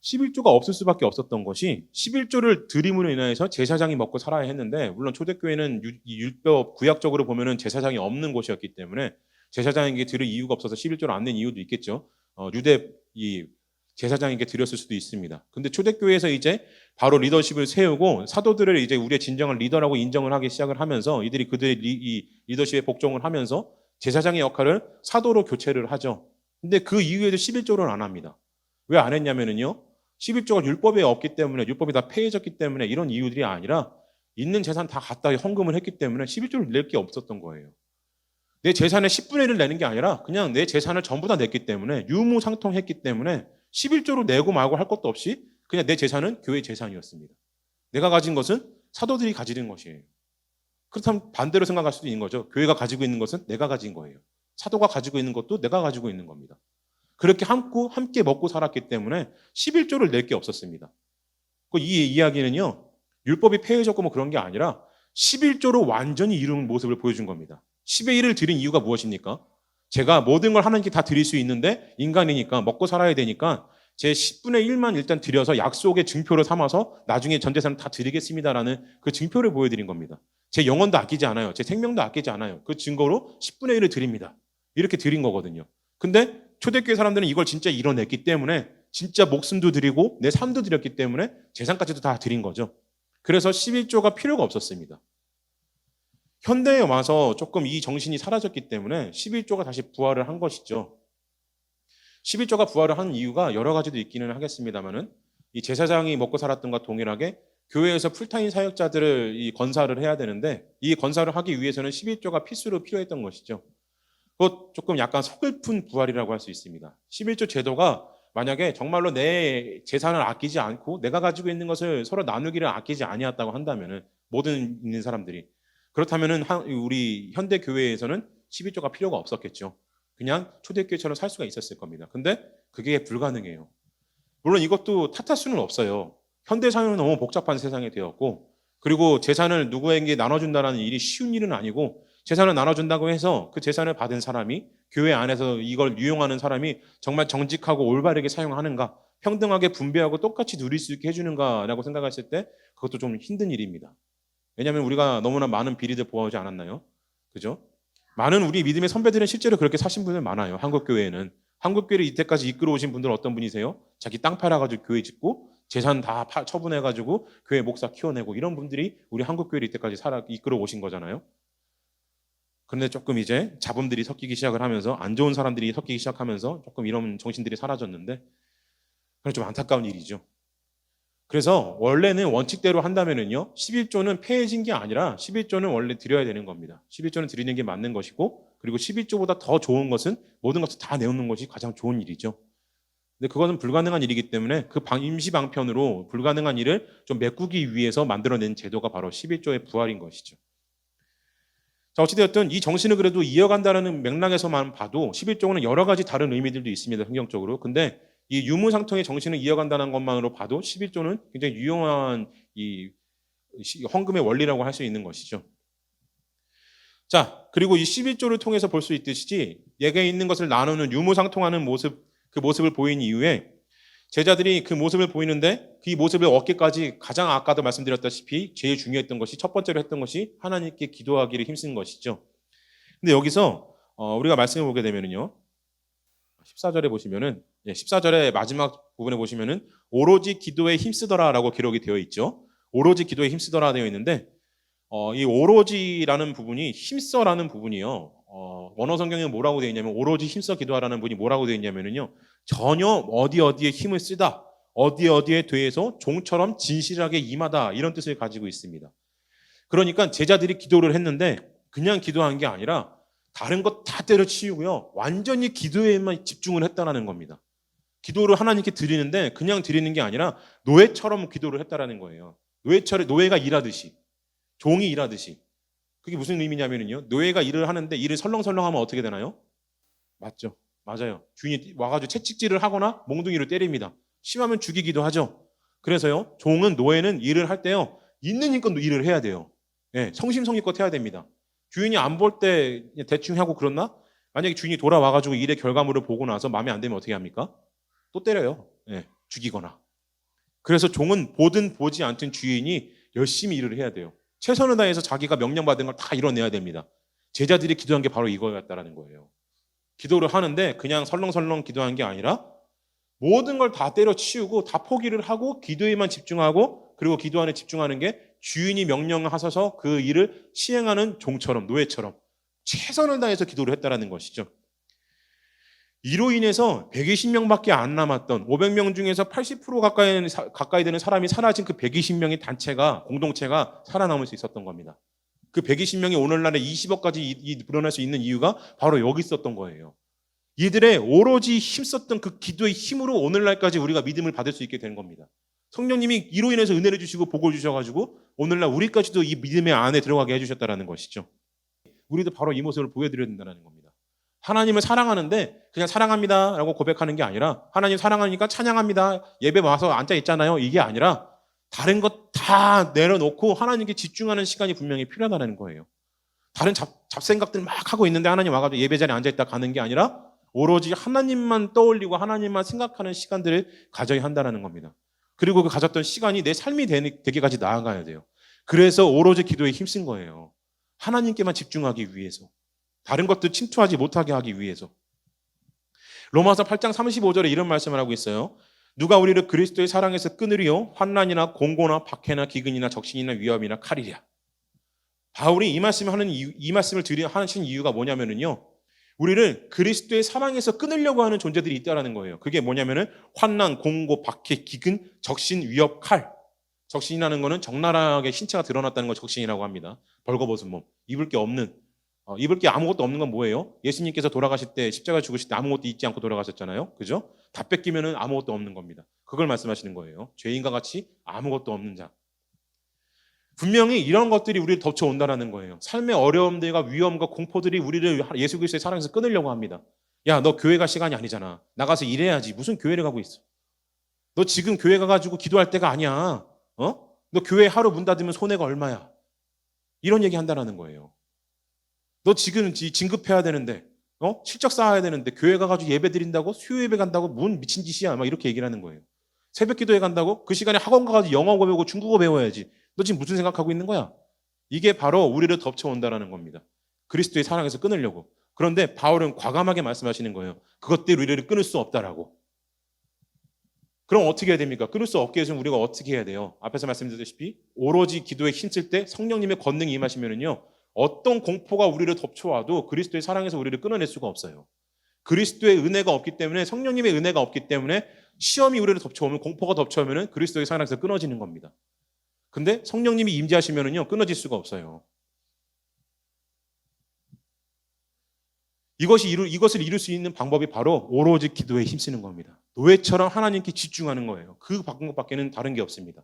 11조가 없을 수밖에 없었던 것이, 11조를 드림으로 인하여서 제사장이 먹고 살아야 했는데, 물론 초대교회는 이 율법 구약적으로 보면은 제사장이 없는 곳이었기 때문에 제사장에게 드릴 이유가 없어서 11조를 안 낸 이유도 있겠죠. 유대 이 제사장에게 드렸을 수도 있습니다. 근데 초대교회에서 이제 바로 리더십을 세우고 사도들을 이제 우리의 진정한 리더라고 인정을 하기 시작을 하면서 이들이 그들의 이 리더십에 복종을 하면서 제사장의 역할을 사도로 교체를 하죠. 근데 그 이후에도 11조를 안 합니다. 왜 안 했냐면은요, 11조가 율법에 없기 때문에, 율법이 다 폐해졌기 때문에, 이런 이유들이 아니라 있는 재산 다 갖다 헌금을 했기 때문에 11조를 낼 게 없었던 거예요. 내 재산의 10분의 1을 내는 게 아니라 그냥 내 재산을 전부 다 냈기 때문에, 유무상통했기 때문에 11조로 내고 말고 할 것도 없이 그냥 내 재산은 교회 재산이었습니다. 내가 가진 것은 사도들이 가지는 것이에요. 그렇다면 반대로 생각할 수도 있는 거죠. 교회가 가지고 있는 것은 내가 가진 거예요. 사도가 가지고 있는 것도 내가 가지고 있는 겁니다. 그렇게 함께 먹고 살았기 때문에 11조를 낼 게 없었습니다. 이 이야기는요, 율법이 폐해졌고 뭐 그런 게 아니라 11조로 완전히 이룬 모습을 보여준 겁니다. 10의 1을 드린 이유가 무엇입니까? 제가 모든 걸 하나님께 다 드릴 수 있는데, 인간이니까 먹고 살아야 되니까 제 10분의 1만 일단 드려서 약속의 증표로 삼아서 나중에 전 재산을 다 드리겠습니다라는 그 증표를 보여드린 겁니다. 제 영혼도 아끼지 않아요. 제 생명도 아끼지 않아요. 그 증거로 10분의 1을 드립니다. 이렇게 드린 거거든요. 근데 초대교회 사람들은 이걸 진짜 이뤄냈기 때문에, 진짜 목숨도 드리고 내 삶도 드렸기 때문에 재산까지도 다 드린 거죠. 그래서 11조가 필요가 없었습니다. 현대에 와서 조금 이 정신이 사라졌기 때문에 11조가 다시 부활을 한 것이죠. 11조가 부활을 한 이유가 여러 가지도 있기는 하겠습니다만은, 이 제사장이 먹고 살았던 것과 동일하게 교회에서 풀타임 사역자들을 이 건사를 해야 되는데, 이 건사를 하기 위해서는 11조가 필수로 필요했던 것이죠. 그것 조금 약간 서글픈 부활이라고 할 수 있습니다. 11조 제도가 만약에 정말로 내 재산을 아끼지 않고 내가 가지고 있는 것을 서로 나누기를 아끼지 아니었다고 한다면은, 모든 있는 사람들이, 그렇다면은 우리 현대 교회에서는 11조가 필요가 없었겠죠. 그냥 초대교회처럼 살 수가 있었을 겁니다. 근데 그게 불가능해요. 물론 이것도 탓할 수는 없어요. 현대 사회는 너무 복잡한 세상이 되었고, 그리고 재산을 누구에게 나눠준다는 일이 쉬운 일은 아니고, 재산을 나눠준다고 해서 그 재산을 받은 사람이, 교회 안에서 이걸 유용하는 사람이 정말 정직하고 올바르게 사용하는가, 평등하게 분배하고 똑같이 누릴 수 있게 해주는가라고 생각했을 때 그것도 좀 힘든 일입니다. 왜냐하면 우리가 너무나 많은 비리들 보아오지 않았나요? 그죠? 많은 우리 믿음의 선배들은 실제로 그렇게 사신 분들 많아요. 한국교회에는. 한국교회를 이때까지 이끌어 오신 분들은 어떤 분이세요? 자기 땅 팔아가지고 교회 짓고 재산 다 처분해가지고 교회 목사 키워내고, 이런 분들이 우리 한국교회를 이때까지 이끌어 오신 거잖아요. 그런데 조금 이제 자본들이 섞이기 시작을 하면서, 안 좋은 사람들이 섞이기 시작하면서 조금 이런 정신들이 사라졌는데, 그건 좀 안타까운 일이죠. 그래서 원래는 원칙대로 한다면은요, 11조는 폐해진 게 아니라 11조는 원래 드려야 되는 겁니다. 11조는 드리는 게 맞는 것이고, 그리고 11조보다 더 좋은 것은 모든 것을 다 내놓는 것이 가장 좋은 일이죠. 근데 그거는 불가능한 일이기 때문에 그 임시 방편으로 불가능한 일을 좀 메꾸기 위해서 만들어낸 제도가 바로 11조의 부활인 것이죠. 자, 어찌되었든 이 정신을 그래도 이어간다는 맥락에서만 봐도 11조는 여러 가지 다른 의미들도 있습니다. 성경적으로. 근데 이 유무상통의 정신을 이어간다는 것만으로 봐도 11조는 굉장히 유용한 이 헌금의 원리라고 할 수 있는 것이죠. 자, 그리고 이 11조를 통해서 볼 수 있듯이 얘가 있는 것을 나누는 유무상통하는 모습, 그 모습을 보인 이후에 제자들이 그 모습을 보이는데 그 모습을 얻기까지 가장 아까도 말씀드렸다시피 제일 중요했던 것이 첫 번째로 했던 것이 하나님께 기도하기를 힘쓴 것이죠. 근데 여기서 우리가 말씀을 보게 되면은요. 14절에 보시면은 14절의 마지막 부분에 보시면은 오로지 기도에 힘쓰더라라고 기록이 되어 있죠. 오로지 기도에 힘쓰더라 되어 있는데 이 오로지라는 부분이 힘써라는 부분이요. 원어 성경에 뭐라고 되어 있냐면 오로지 힘써 기도하라는 부분이 뭐라고 되어 있냐면은요. 전혀 어디에 힘을 쓰다. 어디에 대해서 종처럼 진실하게 임하다. 이런 뜻을 가지고 있습니다. 그러니까 제자들이 기도를 했는데 그냥 기도한 게 아니라 다른 것 다 때려치우고요. 완전히 기도에만 집중을 했다라는 겁니다. 기도를 하나님께 드리는데 그냥 드리는 게 아니라 노예처럼 기도를 했다라는 거예요. 노예가 일하듯이. 종이 일하듯이. 그게 무슨 의미냐면요. 노예가 일을 하는데 일을 설렁설렁하면 어떻게 되나요? 맞죠. 맞아요. 주인이 와가지고 채찍질을 하거나 몽둥이로 때립니다. 심하면 죽이기도 하죠. 그래서요. 노예는 일을 할 때요. 있는 힘껏 일을 해야 돼요. 예, 성심성의껏 해야 됩니다. 주인이 안 볼 때 대충 하고 그렇나? 만약에 주인이 돌아와가지고 일의 결과물을 보고 나서 마음에 안 들면 어떻게 합니까? 또 때려요. 예, 죽이거나. 그래서 종은 보든 보지 않든 주인이 열심히 일을 해야 돼요. 최선을 다해서 자기가 명령받은 걸 다 이뤄내야 됩니다. 제자들이 기도한 게 바로 이거였다라는 거예요. 기도를 하는데 그냥 설렁설렁 기도한 게 아니라 모든 걸 다 때려치우고 다 포기를 하고 기도에만 집중하고 그리고 기도 안에 집중하는 게 주인이 명령하셔서 그 일을 시행하는 종처럼 노예처럼 최선을 다해서 기도를 했다라는 것이죠. 이로 인해서 120명밖에 안 남았던 500명 중에서 80% 가까이 되는 사람이 사라진 그 120명의 단체가 공동체가 살아남을 수 있었던 겁니다. 그 120명이 오늘날에 20억까지 불어날 수 있는 이유가 바로 여기 있었던 거예요. 이들의 오로지 힘썼던 그 기도의 힘으로 오늘날까지 우리가 믿음을 받을 수 있게 된 겁니다. 성령님이 이로 인해서 은혜를 주시고 복을 주셔가지고 오늘날 우리까지도 이 믿음의 안에 들어가게 해주셨다는 것이죠. 우리도 바로 이 모습을 보여드려야 된다는 겁니다. 하나님을 사랑하는데 그냥 사랑합니다라고 고백하는 게 아니라 하나님 사랑하니까 찬양합니다. 예배 와서 앉아 있잖아요. 이게 아니라 다른 것 다 내려놓고 하나님께 집중하는 시간이 분명히 필요하다는 거예요. 다른 잡생각들 막 하고 있는데 하나님 와가지고 예배 자리에 앉아 있다 가는 게 아니라 오로지 하나님만 떠올리고 하나님만 생각하는 시간들을 가져야 한다는 겁니다. 그리고 그 가졌던 시간이 내 삶이 되기까지 나아가야 돼요. 그래서 오로지 기도에 힘쓴 거예요. 하나님께만 집중하기 위해서. 다른 것들 침투하지 못하게 하기 위해서. 로마서 8장 35절에 이런 말씀을 하고 있어요. 누가 우리를 그리스도의 사랑에서 끊으리요? 환난이나 공고나 박해나 기근이나 적신이나 위험이나 칼이랴. 바울이 이 말씀을 하신 이유가 뭐냐면요. 우리를 그리스도의 사랑에서 끊으려고 하는 존재들이 있다라는 거예요. 그게 뭐냐면은 환난, 공고, 박해, 기근, 적신, 위협, 칼. 적신이라는 거는 적나라하게 신체가 드러났다는 걸 적신이라고 합니다. 벌거벗은 몸, 입을 게 아무것도 없는 건 뭐예요? 예수님께서 돌아가실 때 십자가 죽으실 때 아무것도 잊지 않고 돌아가셨잖아요. 그죠? 다 뺏기면은 아무것도 없는 겁니다. 그걸 말씀하시는 거예요. 죄인과 같이 아무것도 없는 자. 분명히 이런 것들이 우리를 덮쳐온다는 거예요. 삶의 어려움들과 위험과 공포들이 우리를 예수 그리스도의 사랑에서 끊으려고 합니다. 야, 너 교회 갈 시간이 아니잖아. 나가서 일해야지. 무슨 교회를 가고 있어? 너 지금 교회 가가지고 기도할 때가 아니야. 너 교회 하루 문 닫으면 손해가 얼마야? 이런 얘기 한다는 거예요. 너 지금 진급해야 되는데, 실적 쌓아야 되는데, 교회 가가지고 예배 드린다고? 수요 예배 간다고? 뭔 미친 짓이야? 막 이렇게 얘기를 하는 거예요. 새벽 기도회 간다고? 그 시간에 학원 가가지고 영어 배우고 중국어 배워야지. 너 지금 무슨 생각하고 있는 거야? 이게 바로 우리를 덮쳐온다는 겁니다. 그리스도의 사랑에서 끊으려고. 그런데 바울은 과감하게 말씀하시는 거예요. 그것들이 우리를 끊을 수 없다라고. 그럼 어떻게 해야 됩니까? 끊을 수 없게 해서는 우리가 어떻게 해야 돼요? 앞에서 말씀드렸다시피 오로지 기도에 힘쓸 때 성령님의 권능이 임하시면은요. 어떤 공포가 우리를 덮쳐와도 그리스도의 사랑에서 우리를 끊어낼 수가 없어요. 그리스도의 은혜가 없기 때문에 성령님의 은혜가 없기 때문에 시험이 우리를 덮쳐오면, 공포가 덮쳐오면 그리스도의 사랑에서 끊어지는 겁니다. 근데 성령님이 임재하시면은요, 끊어질 수가 없어요. 이것을 이룰 수 있는 방법이 바로 오로지 기도에 힘쓰는 겁니다. 노예처럼 하나님께 집중하는 거예요. 그 방법밖에는 다른 게 없습니다.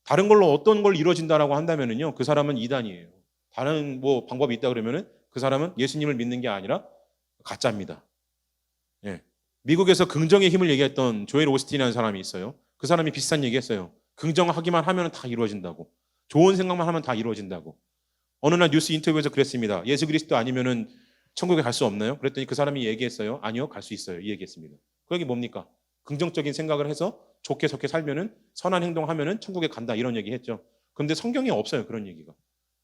다른 걸로 어떤 걸 이루어진다라고 한다면은요, 그 사람은 이단이에요. 다른 뭐 방법이 있다 그러면은 그 사람은 예수님을 믿는 게 아니라 가짜입니다. 예. 미국에서 긍정의 힘을 얘기했던 조엘 오스틴이라는 사람이 있어요. 그 사람이 비슷한 얘기했어요. 긍정하기만 하면 다 이루어진다고. 좋은 생각만 하면 다 이루어진다고. 어느 날 뉴스 인터뷰에서 그랬습니다. 예수 그리스도 아니면은 천국에 갈 수 없나요? 그랬더니 그 사람이 얘기했어요. 아니요, 갈 수 있어요. 이 얘기했습니다. 그게 뭡니까? 긍정적인 생각을 해서 좋게 좋게 살면은, 선한 행동하면은 천국에 간다, 이런 얘기했죠. 근데 성경에 없어요, 그런 얘기가.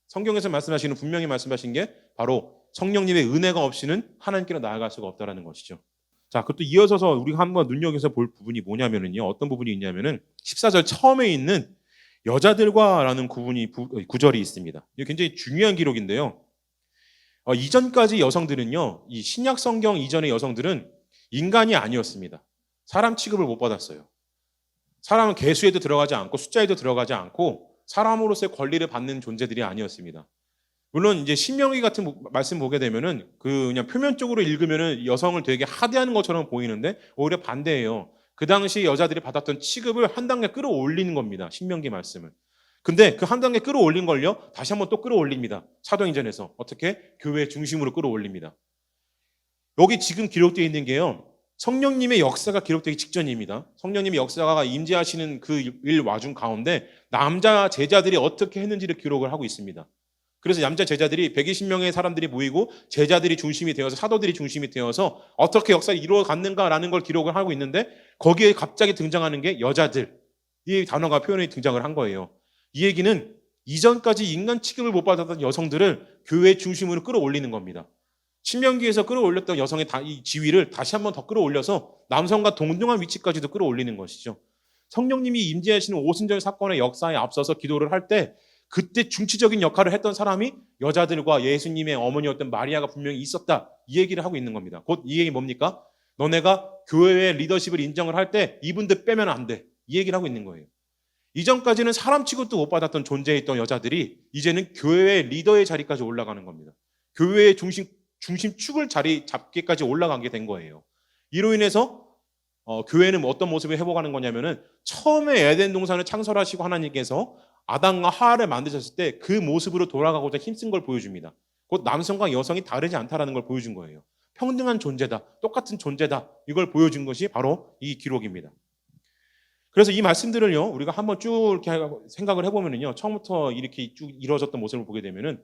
성경에서 말씀하시는, 분명히 말씀하신 게 바로 성령님의 은혜가 없이는 하나님께로 나아갈 수가 없다라는 것이죠. 자, 그것도 이어서서 우리가 한번 눈여겨서 볼 부분이 뭐냐면은요, 어떤 부분이 있냐면은 14절 처음에 있는 여자들과라는 구절이 있습니다. 이게 굉장히 중요한 기록인데요. 이전까지 여성들은요, 이 신약 성경 이전의 여성들은 인간이 아니었습니다. 사람 취급을 못 받았어요. 사람은 개수에도 들어가지 않고 숫자에도 들어가지 않고 사람으로서의 권리를 받는 존재들이 아니었습니다. 물론 이제 신명기 같은 말씀 보게 되면은 그냥 표면적으로 읽으면은 여성을 되게 하대하는 것처럼 보이는데 오히려 반대예요. 그 당시 여자들이 받았던 취급을 한 단계 끌어올리는 겁니다. 신명기 말씀은. 근데 그 한 단계 끌어올린 걸요, 다시 한번 또 끌어올립니다. 사도행전에서 어떻게? 교회 중심으로 끌어올립니다. 여기 지금 기록되어 있는 게요, 성령님의 역사가 기록되기 직전입니다. 성령님의 역사가 임재하시는 그 일 와중 가운데 남자 제자들이 어떻게 했는지를 기록을 하고 있습니다. 그래서 남자 제자들이 120명의 사람들이 모이고 제자들이 중심이 되어서, 사도들이 중심이 되어서 어떻게 역사를 이루어갔는가라는 걸 기록을 하고 있는데, 거기에 갑자기 등장하는 게 여자들, 이 단어가 표현이 등장을 한 거예요. 이 얘기는 이전까지 인간 취급을 못 받았던 여성들을 교회 중심으로 끌어올리는 겁니다. 신명기에서 끌어올렸던 여성의 이 지위를 다시 한번 더 끌어올려서 남성과 동등한 위치까지도 끌어올리는 것이죠. 성령님이 임재하시는 오순절 사건의 역사에 앞서서 기도를 할 때 그때 중추적인 역할을 했던 사람이 여자들과 예수님의 어머니였던 마리아가 분명히 있었다, 이 얘기를 하고 있는 겁니다. 곧 이 얘기 뭡니까? 너네가 교회의 리더십을 인정을 할 때 이분들 빼면 안 돼, 이 얘기를 하고 있는 거예요. 이전까지는 사람 취급도 못 받았던 존재였던 여자들이 이제는 교회의 리더의 자리까지 올라가는 겁니다. 교회의 중심축을 자리 잡기까지 올라가게 된 거예요. 이로 인해서 교회는 어떤 모습을 회복하는 거냐면은, 처음에 에덴 동산을 창설하시고 하나님께서 아담과 하와를 만드셨을 때 그 모습으로 돌아가고자 힘쓴 걸 보여줍니다. 곧 남성과 여성이 다르지 않다라는 걸 보여준 거예요. 평등한 존재다, 똑같은 존재다, 이걸 보여준 것이 바로 이 기록입니다. 그래서 이 말씀들을요, 우리가 한번 쭉 이렇게 생각을 해보면은요, 처음부터 이렇게 쭉 이루어졌던 모습을 보게 되면은,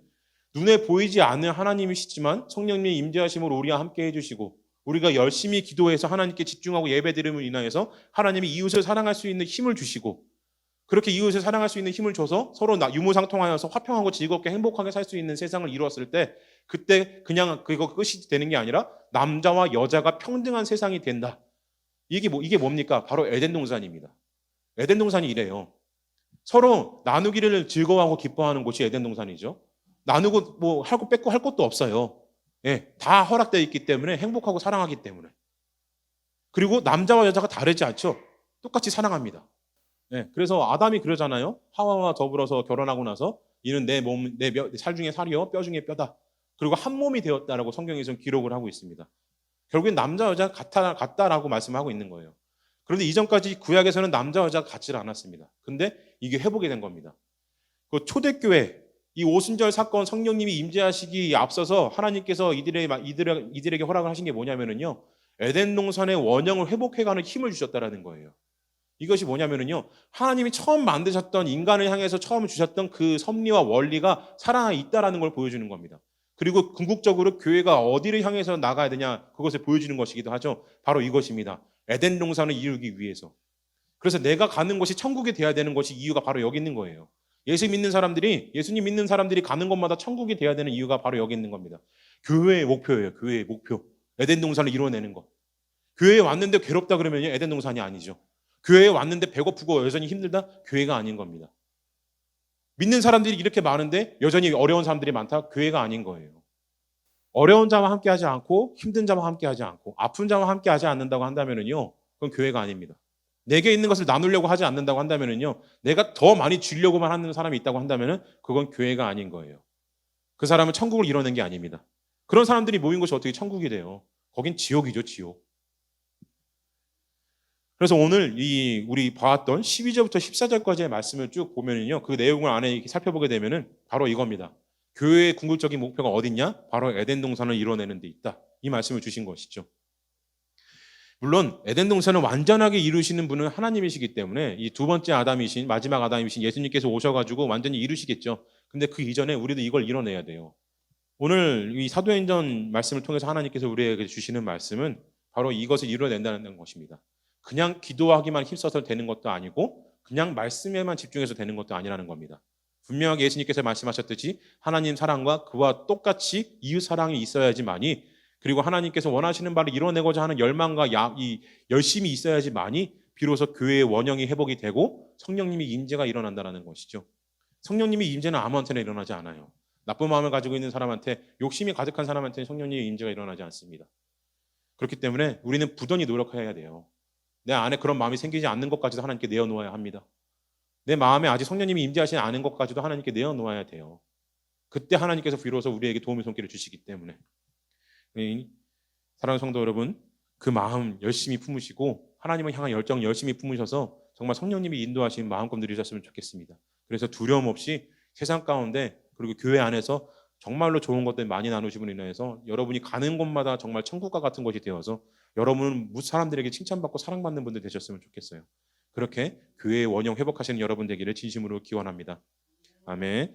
눈에 보이지 않는 하나님이시지만 성령님의 임재하심으로 우리와 함께 해주시고, 우리가 열심히 기도해서 하나님께 집중하고 예배드림을 인하여서 하나님이 이웃을 사랑할 수 있는 힘을 주시고, 그렇게 이웃을 사랑할 수 있는 힘을 줘서 서로 유무상통하여서 화평하고 즐겁게 행복하게 살 수 있는 세상을 이루었을 때, 그때 그냥 그거 끝이 되는 게 아니라 남자와 여자가 평등한 세상이 된다. 이게 뭡니까? 바로 에덴 동산입니다. 에덴 동산이 이래요. 서로 나누기를 즐거워하고 기뻐하는 곳이 에덴 동산이죠. 나누고 뭐 하고 뺏고 할 것도 없어요. 예, 다 허락되어 있기 때문에, 행복하고 사랑하기 때문에. 그리고 남자와 여자가 다르지 않죠. 똑같이 사랑합니다. 예, 그래서 아담이 그러잖아요. 하와와 더불어서 결혼하고 나서 이는 내 몸, 내 살 중에 살이요 뼈 중에 뼈다. 그리고 한 몸이 되었다라고 성경에서는 기록을 하고 있습니다. 결국엔 남자 여자가 같다라고 말씀하고 있는 거예요. 그런데 이전까지 구약에서는 남자 여자가 같지 않았습니다. 근데 이게 회복이 된 겁니다. 그 초대교회, 이 오순절 사건, 성령님이 임재하시기 앞서서 하나님께서 이들에게 허락을 하신 게 뭐냐면은요, 에덴 동산의 원형을 회복해가는 힘을 주셨다라는 거예요. 이것이 뭐냐면은요, 하나님이 처음 만드셨던 인간을 향해서 처음 주셨던 그 섭리와 원리가 살아 있다라는 걸 보여주는 겁니다. 그리고 궁극적으로 교회가 어디를 향해서 나가야 되냐, 그것을 보여주는 것이기도 하죠. 바로 이것입니다. 에덴 동산을 이루기 위해서. 그래서 내가 가는 곳이 천국이 돼야 되는 것이 이유가 바로 여기 있는 거예요. 예수님 믿는 사람들이 가는 곳마다 천국이 돼야 되는 이유가 바로 여기 있는 겁니다. 교회의 목표예요. 교회의 목표. 에덴 동산을 이루어내는 것. 교회에 왔는데 괴롭다 그러면 에덴 동산이 아니죠. 교회에 왔는데 배고프고 여전히 힘들다? 교회가 아닌 겁니다. 믿는 사람들이 이렇게 많은데 여전히 어려운 사람들이 많다? 교회가 아닌 거예요. 어려운 자와 함께하지 않고 힘든 자와 함께하지 않고 아픈 자와 함께하지 않는다고 한다면은요, 그건 교회가 아닙니다. 내게 있는 것을 나누려고 하지 않는다고 한다면은요, 내가 더 많이 주려고만 하는 사람이 있다고 한다면은 그건 교회가 아닌 거예요. 그 사람은 천국을 이뤄낸 게 아닙니다. 그런 사람들이 모인 것이 어떻게 천국이 돼요? 거긴 지옥이죠, 지옥. 그래서 오늘 이 우리 봐왔던 12절부터 14절까지의 말씀을 쭉 보면은요, 그 내용을 안에 이렇게 살펴보게 되면은 바로 이겁니다. 교회의 궁극적인 목표가 어딨냐? 바로 에덴 동산을 이뤄내는 데 있다. 이 말씀을 주신 것이죠. 물론 에덴 동산을 완전하게 이루시는 분은 하나님이시기 때문에 이 두 번째 아담이신 마지막 아담이신 예수님께서 오셔가지고 완전히 이루시겠죠. 근데 그 이전에 우리도 이걸 이뤄내야 돼요. 오늘 이 사도행전 말씀을 통해서 하나님께서 우리에게 주시는 말씀은 바로 이것을 이뤄낸다는 것입니다. 그냥 기도하기만 힘써서 되는 것도 아니고 그냥 말씀에만 집중해서 되는 것도 아니라는 겁니다. 분명하게 예수님께서 말씀하셨듯이 하나님 사랑과 그와 똑같이 이웃 사랑이 있어야지만이, 그리고 하나님께서 원하시는 바를 이뤄내고자 하는 열망과 이 열심이 있어야지만이 비로소 교회의 원형이 회복이 되고 성령님이 임재가 일어난다는 것이죠. 성령님이 임재는 아무한테나 일어나지 않아요. 나쁜 마음을 가지고 있는 사람한테, 욕심이 가득한 사람한테는 성령님의 임재가 일어나지 않습니다. 그렇기 때문에 우리는 부단히 노력해야 돼요. 내 안에 그런 마음이 생기지 않는 것까지도 하나님께 내어놓아야 합니다. 내 마음에 아직 성령님이 임재하시지 않은 것까지도 하나님께 내어놓아야 돼요. 그때 하나님께서 비로소 우리에게 도움의 손길을 주시기 때문에. 사랑하는 성도 여러분, 그 마음 열심히 품으시고 하나님을 향한 열정 열심히 품으셔서 정말 성령님이 인도하시는 마음껏 누리셨으면 좋겠습니다. 그래서 두려움 없이 세상 가운데 그리고 교회 안에서 정말로 좋은 것들 많이 나누심으로 인해서 여러분이 가는 곳마다 정말 천국과 같은 곳이 되어서 여러분은 사람들에게 칭찬받고 사랑받는 분들 되셨으면 좋겠어요. 그렇게 교회의 원형 회복하시는 여러분 되기를 진심으로 기원합니다. 아멘.